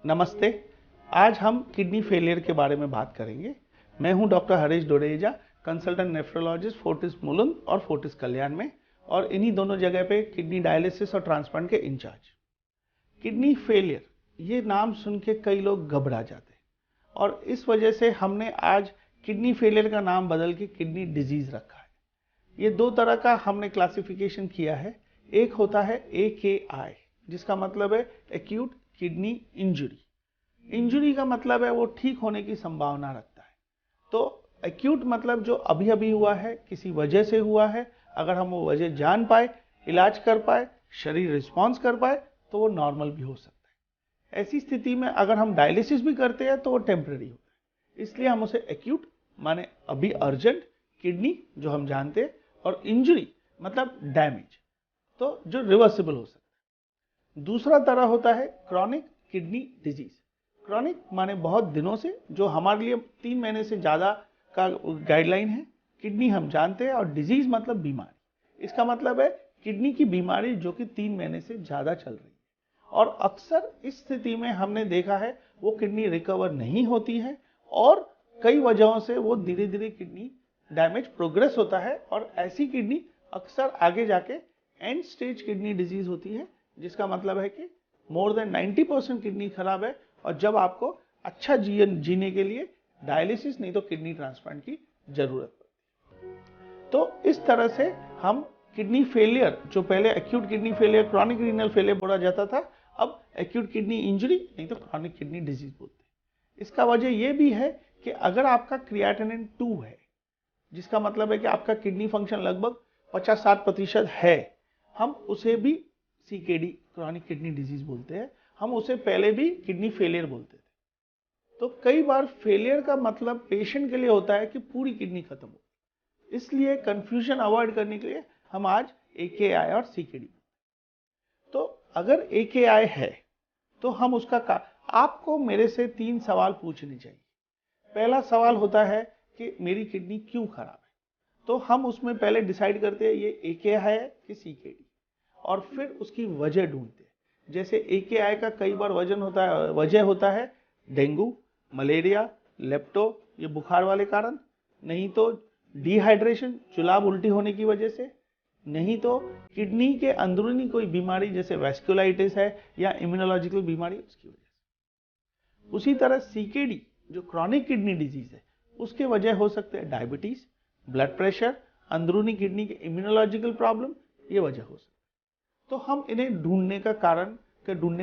नमस्ते। आज हम किडनी फेलियर के बारे में बात करेंगे। मैं हूं doctor Harish Dodeja, consultant nephrologist Fortis Mulund और फोर्टिस कल्याण में, और इन्हीं दोनों जगह पे किडनी डायलिसिस और ट्रांसप्लांट के इंचार्ज। किडनी फेलियर ये नाम सुन के कई लोग घबरा जाते हैं और इस वजह से हमने आज किडनी फेलियर का नाम बदल के किडनी डिजीज रखा है। ये दो तरह का हमने क्लासिफिकेशन किया है। एक होता है AKI, जिसका मतलब है एक्यूट किडनी इंजरी। इंजरी का मतलब है वो ठीक होने की संभावना रखता है। तो एक्यूट मतलब जो अभी अभी हुआ है, किसी वजह से हुआ है, अगर हम वो वजह जान पाए, इलाज कर पाए, शरीर रिस्पॉन्स कर पाए तो वो नॉर्मल भी हो सकता है। ऐसी स्थिति में अगर हम डायलिसिस भी करते हैं तो वो टेम्पररी होता है, इसलिए हम उसे एक्यूट माने अभी अर्जेंट किडनी जो हम जानते हैं, और इंजरी मतलब डैमेज तो जो रिवर्सिबल हो सकता है। दूसरा तरह होता है क्रॉनिक किडनी डिजीज। क्रॉनिक माने बहुत दिनों से, जो हमारे लिए 3 महीने से ज़्यादा का गाइडलाइन है। किडनी हम जानते हैं, और डिजीज मतलब बीमारी। इसका मतलब है किडनी की बीमारी जो कि 3 महीने से ज़्यादा चल रही है, और अक्सर इस स्थिति में हमने देखा है वो किडनी रिकवर नहीं होती है, और कई वजहों से वो धीरे धीरे किडनी डैमेज प्रोग्रेस होता है, और ऐसी किडनी अक्सर आगे जाके एंड स्टेज किडनी डिजीज होती है, जिसका मतलब है कि मोर देन 90% किडनी खराब है, और जब आपको अच्छा जीवन जीने के लिए डायलिसिस नहीं तो किडनी ट्रांसप्लांट की जरूरत पड़ती है। तो इस तरह से हम किडनी फेलियर, जो पहले acute kidney failure, chronic renal failure बोला जाता था, अब एक्यूट किडनी इंजरी नहीं तो क्रॉनिक किडनी डिजीज बोलते हैं। इसका वजह यह भी है कि अगर आपका क्रिएटिनिन 2 है, जिसका मतलब है कि आपका किडनी फंक्शन लगभग 50-60% है, हम उसे भी CKD क्रॉनिक किडनी डिजीज बोलते हैं। हम उसे पहले भी किडनी फेलियर बोलते थे। तो कई बार फेलियर का मतलब पेशेंट के लिए होता है कि पूरी किडनी खत्म हो, इसलिए कंफ्यूजन अवॉइड करने के लिए हम आज AKI और CKD। तो अगर AKI है तो हम उसका आपको मेरे से 3 सवाल पूछने चाहिए। पहला सवाल होता है कि मेरी किडनी क्यों खराब है, तो हम उसमें पहले डिसाइड करते हैं ये AKI है कि CKD, और फिर उसकी वजह ढूंढते हैं। जैसे AKI का कई बार वजह होता है डेंगू, मलेरिया, लेप्टो, ये बुखार वाले कारण, नहीं तो डिहाइड्रेशन, जुलाब उल्टी होने की वजह से, नहीं तो किडनी के अंदरूनी कोई बीमारी जैसे वैस्कुलाइटिस है या इम्यूनोलॉजिकल बीमारी, उसकी वजह से। उसी तरह CKD जो क्रॉनिक किडनी डिजीज है, उसके वजह हो सकते हैं डायबिटीज, ब्लड प्रेशर, अंदरूनी किडनी के इम्यूनोलॉजिकल प्रॉब्लम, ये वजह हो सकती है। तो हम इन्हें ढूंढने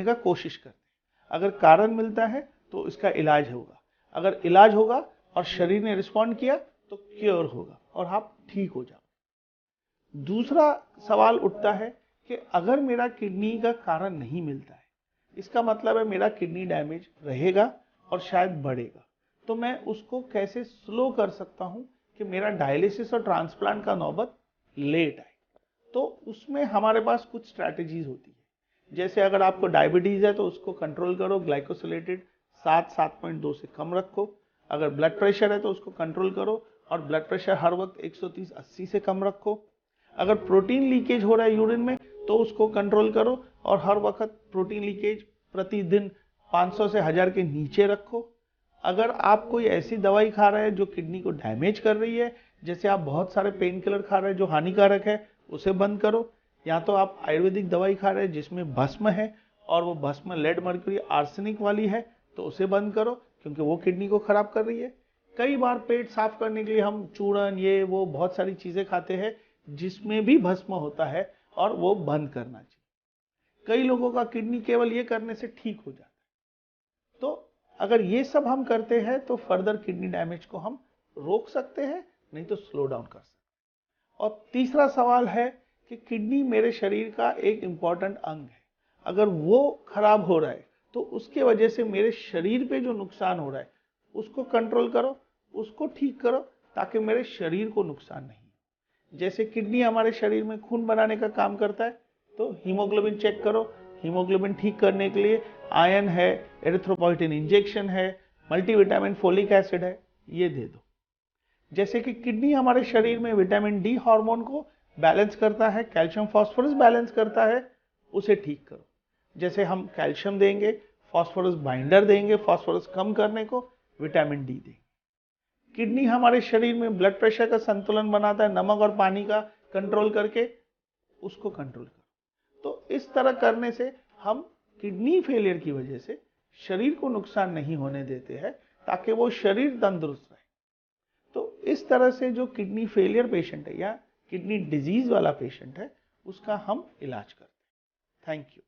का कोशिश करते हैं। अगर कारण मिलता है तो इसका इलाज होगा। अगर इलाज होगा और शरीर ने रिस्पॉन्ड किया तो क्योर होगा और आप ठीक हो जाओ। दूसरा सवाल उठता है कि अगर मेरा किडनी का कारण नहीं मिलता है, इसका मतलब है मेरा किडनी डैमेज रहेगा और शायद बढ़ेगा, तो मैं उसको कैसे स्लो कर सकता हूं कि मेरा डायलिसिस और ट्रांसप्लांट का नौबत लेट आए। तो उसमें हमारे पास कुछ स्ट्रैटेजीज होती है। जैसे अगर आपको डायबिटीज है तो उसको कंट्रोल करो, ग्लाइकोसिलेटेड 7.2 से कम रखो। अगर ब्लड प्रेशर है तो उसको कंट्रोल करो और ब्लड प्रेशर हर वक्त 130/80 से कम रखो। अगर प्रोटीन लीकेज हो रहा है यूरिन में तो उसको कंट्रोल करो और हर वक्त प्रोटीन लीकेज प्रतिदिन 500 से 1000 के नीचे रखो। अगर आप कोई ऐसी दवाई खा रहे हैं जो किडनी को डैमेज कर रही है, जैसे आप बहुत सारे पेन किलर खा रहे हैं जो हानिकारक है, उसे बंद करो। या तो आप आयुर्वेदिक दवाई खा रहे हैं जिसमें भस्म है और वो भस्म लेड, मर्क्यूरी, आर्सेनिक वाली है, तो उसे बंद करो क्योंकि वो किडनी को खराब कर रही है। कई बार पेट साफ करने के लिए हम चूर्ण, ये वो बहुत सारी चीजें खाते हैं जिसमें भी भस्म होता है, और वो बंद करना चाहिए। कई लोगों का किडनी केवल ये करने से ठीक हो जाता है। तो अगर ये सब हम करते हैं तो फर्दर किडनी डैमेज को हम रोक सकते हैं, नहीं तो स्लो डाउन कर सकते हैं। और तीसरा सवाल है कि किडनी मेरे शरीर का एक इंपॉर्टेंट अंग है, अगर वो खराब हो रहा है तो उसके वजह से मेरे शरीर पे जो नुकसान हो रहा है उसको कंट्रोल करो, उसको ठीक करो, ताकि मेरे शरीर को नुकसान नहीं हो। जैसे किडनी हमारे शरीर में खून बनाने का काम करता है, तो हीमोग्लोबिन चेक करो। हीमोग्लोबिन ठीक करने के लिए आयरन है, एरिथ्रोपोइटिन इंजेक्शन है, मल्टीविटामिन फोलिक एसिड है, ये दे दो। जैसे कि किडनी हमारे शरीर में विटामिन डी हार्मोन को बैलेंस करता है, कैल्शियम फास्फोरस बैलेंस करता है, उसे ठीक करो। जैसे हम कैल्शियम देंगे, फास्फोरस बाइंडर देंगे फास्फोरस कम करने को, विटामिन डी देंगे। किडनी हमारे शरीर में ब्लड प्रेशर का संतुलन बनाता है, नमक और पानी का कंट्रोल करके उसको कंट्रोल करो। तो इस तरह करने से हम किडनी फेलियर की वजह से शरीर को नुकसान नहीं होने देते हैं, ताकि वो शरीर तंदुरुस्त रहे। तो इस तरह से जो किडनी फेलियर पेशेंट है या किडनी डिजीज वाला पेशेंट है, उसका हम इलाज करते हैं। Thank you.